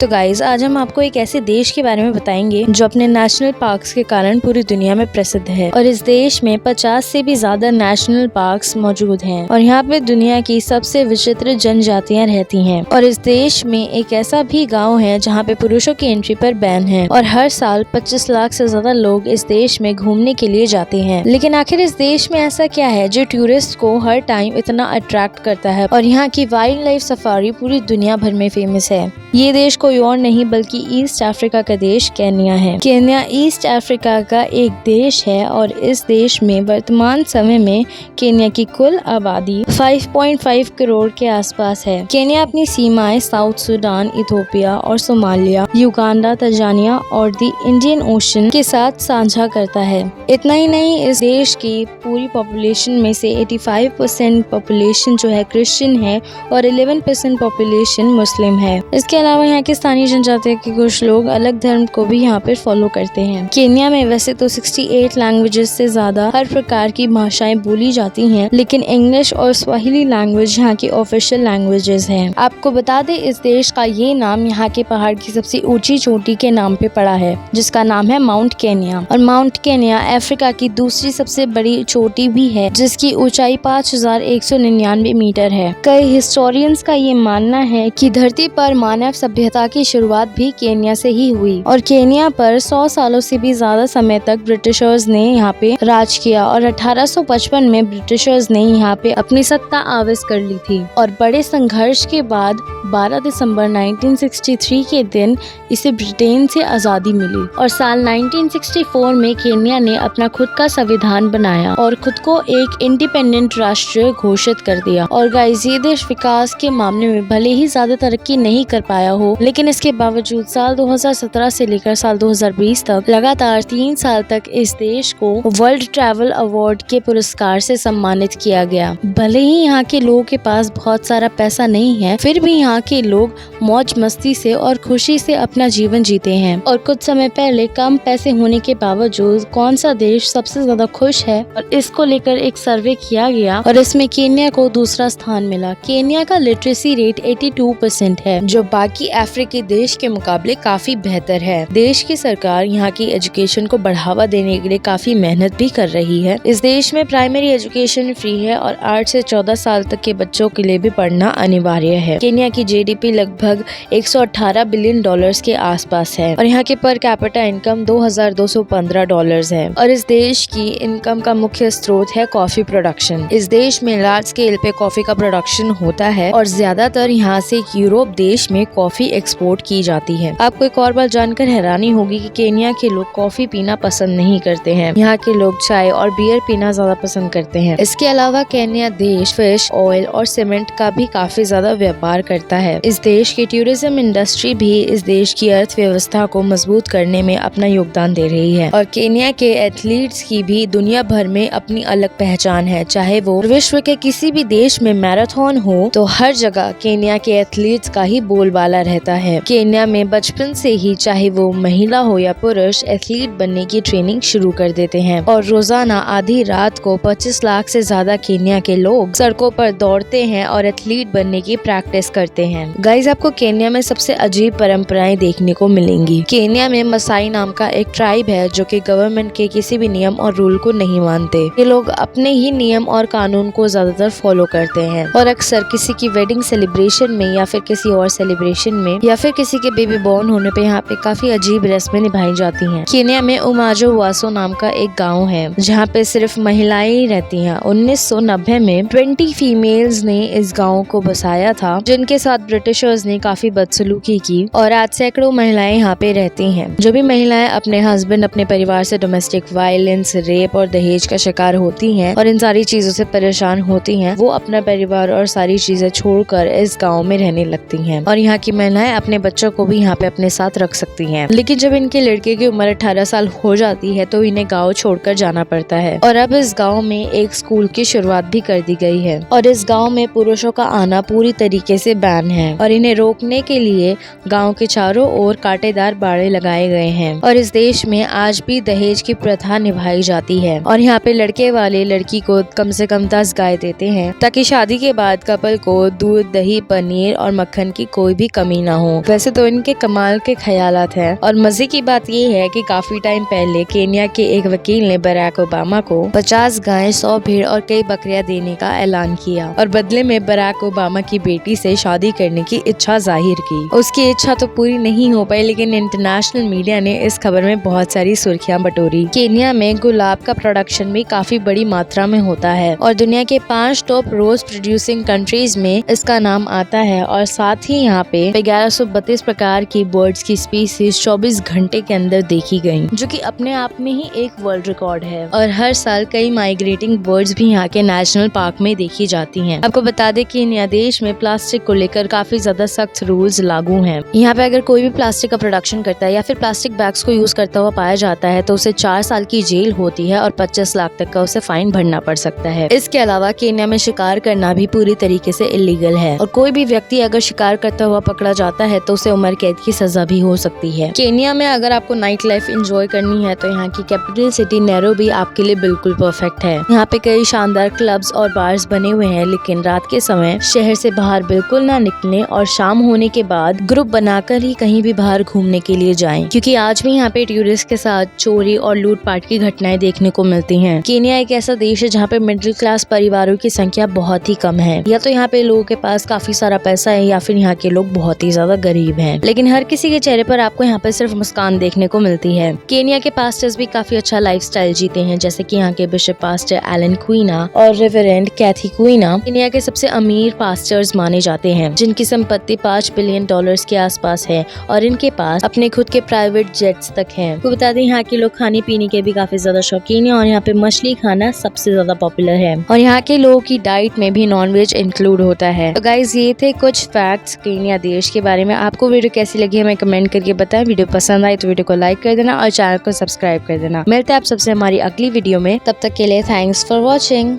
तो गाइज आज हम आपको एक ऐसे देश के बारे में बताएंगे जो अपने नेशनल पार्क्स के कारण पूरी दुनिया में प्रसिद्ध है और इस देश में 50 से भी ज्यादा नेशनल पार्क्स मौजूद हैं और यहाँ पे दुनिया की सबसे विचित्र जनजातियाँ रहती हैं। और इस देश में एक ऐसा भी गांव है जहाँ पे पुरुषों की एंट्री पर बैन है और हर साल 25 लाख से ज्यादा लोग इस देश में घूमने के लिए जाते हैं। लेकिन आखिर इस देश में ऐसा क्या है जो टूरिस्ट को हर टाइम इतना अट्रैक्ट करता है और यहाँ की वाइल्ड लाइफ सफारी पूरी दुनिया भर में फेमस है। ये देश कोई और नहीं बल्कि ईस्ट अफ्रीका का देश केन्या है। केन्या ईस्ट अफ्रीका का एक देश है और इस देश में वर्तमान समय में केन्या की कुल आबादी 5.5 करोड़ के आसपास है। केन्या अपनी सीमाएं साउथ सुडान, इथियोपिया और सोमालिया, युगांडा, तंजानिया और द इंडियन ओशन के साथ साझा करता है। इतना ही नहीं, इस देश की पूरी पॉपुलेशन में से 85% पॉपुलेशन जो है क्रिश्चियन है और 11% पॉपुलेशन मुस्लिम है। इसके अलावा यहाँ के स्थानीय जनजाति के कुछ लोग अलग धर्म को भी यहाँ पर फॉलो करते हैं। केन्या में वैसे तो 68 लैंग्वेजेस से ज्यादा हर प्रकार की भाषाएं बोली जाती हैं, लेकिन इंग्लिश और स्वाहिली लैंग्वेज यहाँ की ऑफिशियल लैंग्वेजेस हैं। आपको बता दें, इस देश का ये नाम यहाँ के पहाड़ की सबसे ऊंची चोटी के नाम पे पड़ा है, जिसका नाम है माउंट केन्या। और माउंट केन्या अफ्रीका की दूसरी सबसे बड़ी चोटी भी है, जिसकी ऊंचाई 5199 मीटर है। कई हिस्टोरियंस का ये मानना है कि धरती पर मानव सभ्यता की शुरुआत भी केन्या से ही हुई और केन्या पर 100 सालों से भी ज्यादा समय तक ब्रिटिशर्स ने यहाँ पे राज किया और 1855 में ब्रिटिशर्स ने यहाँ पे अपनी सत्ता आविष्ट कर ली थी। और बड़े संघर्ष के बाद 12 दिसंबर 1963 के दिन इसे ब्रिटेन से आजादी मिली और साल 1964 में केन्या ने अपना खुद का संविधान बनाया और खुद को एक इंडिपेंडेंट राष्ट्र घोषित कर दिया। और गाइस, ये देश विकास के मामले में भले ही ज्यादा तरक्की नहीं कर पाया हो, लेकिन इसके बावजूद साल 2017 से लेकर साल 2020 तक लगातार 3 साल तक इस देश को वर्ल्ड ट्रैवल अवार्ड के पुरस्कार से सम्मानित किया गया। भले ही यहाँ के लोगों के पास बहुत सारा पैसा नहीं है, फिर भी यहाँ के लोग मौज मस्ती से और खुशी से अपना जीवन जीते हैं। और कुछ समय पहले कम पैसे होने के बावजूद कौन सा देश सबसे ज्यादा खुश है, और इसको लेकर एक सर्वे किया गया और इसमें केन्या को दूसरा स्थान मिला। केन्या का लिटरेसी रेट 82% है, जो बाकी अफ्रीकी देश के मुकाबले काफी बेहतर है। देश की सरकार यहाँ की एजुकेशन को बढ़ावा देने के लिए काफी मेहनत भी कर रही है। इस देश में प्राइमरी एजुकेशन फ्री है और 8 से 14 साल तक के बच्चों के लिए भी पढ़ना अनिवार्य है। केन्या की जीडीपी लगभग 118 बिलियन डॉलर्स के आसपास है और यहाँ के पर कैपिटा इनकम $2215 है। और इस देश की इनकम का मुख्य स्रोत है कॉफी प्रोडक्शन। इस देश में लार्ज स्केल पे कॉफी का प्रोडक्शन होता है और ज्यादातर यहाँ से यूरोप देश में कॉफी एक्सपोर्ट की जाती है। आपको एक और बात जानकर हैरानी होगी कि केन्या के लोग कॉफी पीना पसंद नहीं करते हैं। यहाँ के लोग चाय और बियर पीना ज्यादा पसंद करते हैं। इसके अलावा केन्या देश फिश, ऑयल और सीमेंट का भी काफी ज्यादा व्यापार करता है। इस देश की टूरिज्म इंडस्ट्री भी इस देश की अर्थव्यवस्था को मजबूत करने में अपना योगदान दे रही है। और केन्या के एथलीट्स की भी दुनिया भर में अपनी अलग पहचान है। चाहे वो विश्व के किसी भी देश में मैराथन हो, तो हर जगह केन्या के एथलीट्स का ही बोलबाला रहता है। केन्या में बचपन से ही चाहे वो महिला हो या पुरुष एथलीट बनने की ट्रेनिंग शुरू कर देते हैं और रोजाना आधी रात को 25 लाख से ज्यादा केन्या के लोग सड़कों पर दौड़ते हैं और एथलीट बनने की प्रैक्टिस करते हैं। गाइस, आपको केन्या में सबसे अजीब परंपराएं देखने को मिलेंगी। केन्या में मसाई नाम का एक ट्राइब है जो कि गवर्नमेंट के किसी भी नियम और रूल को नहीं मानते। ये लोग अपने ही नियम और कानून को ज्यादातर फॉलो करते हैं और अक्सर किसी की वेडिंग सेलिब्रेशन में या फिर किसी और सेलिब्रेशन में या फिर किसी के बेबी बॉर्न होने पे यहाँ पे काफी अजीब रस्में निभाई जाती हैं। केन्या में उमाजो वासो नाम का एक गांव है जहाँ पे सिर्फ महिलाएं ही रहती हैं। 1990 में 20 फीमेल्स ने इस गांव को बसाया था, जिनके साथ ब्रिटिशर्स ने काफी बदसलूकी की और आज सैकड़ों महिलाएं यहाँ पे रहती हैं। जो भी महिलाएं अपने हस्बैंड, अपने परिवार से डोमेस्टिक वायलेंस, रेप और दहेज का शिकार होती हैं और इन सारी चीजों से परेशान होती हैं, वो अपना परिवार और सारी चीजें छोड़कर इस गाँव में रहने लगती हैं। और यहाँ की महिलाएं अपने बच्चों को भी यहाँ पे अपने साथ रख सकती हैं। लेकिन जब इनके लड़के की उम्र 18 साल हो जाती है तो इन्हें गाँव छोड़कर जाना पड़ता है। और अब इस गाँव में एक स्कूल की शुरुआत भी कर दी गई है और इस गाँव में पुरुषों का आना पूरी तरीके से बैन है और इन्हें रोकने के लिए गाँव के चारों ओर कांटेदार बाड़े लगाए गए हैं। और इस देश में आज भी दहेज की प्रथा निभाई जाती है और यहाँ पे लड़के वाले लड़की को कम से कम 10 गाय देते हैं ताकि शादी के बाद कपल को दूध, दही, पनीर और मक्खन की कोई भी कमी ना हो। हो। वैसे तो इनके कमाल के ख्यालात हैं और मजे की बात ये है कि काफी टाइम पहले केन्या के एक वकील ने बराक ओबामा को 50 गायें, 100 भेड़ और कई बकरियां देने का ऐलान किया और बदले में बराक ओबामा की बेटी से शादी करने की इच्छा जाहिर की। उसकी इच्छा तो पूरी नहीं हो पाई, लेकिन इंटरनेशनल मीडिया ने इस खबर में बहुत सारी सुर्खियां बटोरी। केन्या में गुलाब का प्रोडक्शन भी काफी बड़ी मात्रा में होता है और दुनिया के 5 टॉप रोज प्रोड्यूसिंग कंट्रीज में इसका नाम आता है और साथ ही यहाँ पे 1132 प्रकार की बर्ड्स की स्पीसीज 24 घंटे के अंदर देखी गयी, जो कि अपने आप में ही एक वर्ल्ड रिकॉर्ड है। और हर साल कई माइग्रेटिंग बर्ड्स भी यहाँ के नेशनल पार्क में देखी जाती हैं। आपको बता दें कि केन्या देश में प्लास्टिक को लेकर काफी ज्यादा सख्त रूल्स लागू हैं। यहाँ पे अगर कोई भी प्लास्टिक का प्रोडक्शन करता है या फिर प्लास्टिक बैग्स को यूज करता हुआ पाया जाता है तो उसे 4 साल की जेल होती है और 25 लाख तक का उसे फाइन भरना पड़ सकता है। इसके अलावा केन्या में शिकार करना भी पूरी तरीके से इलीगल है और कोई भी व्यक्ति अगर शिकार करता हुआ पकड़ा जाता है तो उसे उम्र कैद की सजा भी हो सकती है। केन्या में अगर आपको नाइट लाइफ एंजॉय करनी है तो यहाँ की कैपिटल सिटी नैरोबी आपके लिए बिल्कुल परफेक्ट है। यहाँ पे कई शानदार क्लब्स और बार्स बने हुए हैं, लेकिन रात के समय शहर से बाहर बिल्कुल ना निकलें और शाम होने के बाद ग्रुप बनाकर ही कहीं भी बाहर घूमने के लिए जाएं, क्योंकि आज भी यहाँ पे टूरिस्ट के साथ चोरी और लूटपाट की घटनाएं देखने को मिलती हैं। केन्या एक ऐसा देश है जहाँ पे मिडिल क्लास परिवारों की संख्या बहुत ही कम है। या तो यहाँ पे लोगों के पास काफी सारा पैसा है या फिर यहाँ के लोग बहुत ही ज्यादा गरीब हैं। लेकिन हर किसी के चेहरे पर आपको यहाँ पे सिर्फ मुस्कान देखने को मिलती है। केन्या के पास्टर्स भी काफी अच्छा लाइफस्टाइल जीते हैं, जैसे कि यहाँ के बिशप पास्टर एलन क्वीना और रेवरेंड कैथी क्वीना केन्या के सबसे अमीर पास्टर्स माने जाते हैं, जिनकी संपत्ति $5 बिलियन के आसपास है और इनके पास अपने खुद के प्राइवेट जेट्स तक हैं। तो बता दें यहाँ के लोग खाने पीने के भी काफी ज्यादा शौकीन है और यहाँ पे मछली खाना सबसे ज्यादा पॉपुलर है और यहाँ के लोगों की डाइट में भी नॉनवेज इंक्लूड होता है। तो गाइज ये थे कुछ फैक्ट्स केन्या देश के बारे में। आपको वीडियो कैसी लगी हमें कमेंट करके बताएं। वीडियो पसंद आई तो वीडियो को लाइक कर देना और चैनल को सब्सक्राइब कर देना। मिलते हैं आप सबसे हमारी अगली वीडियो में, तब तक के लिए थैंक्स फॉर वॉचिंग।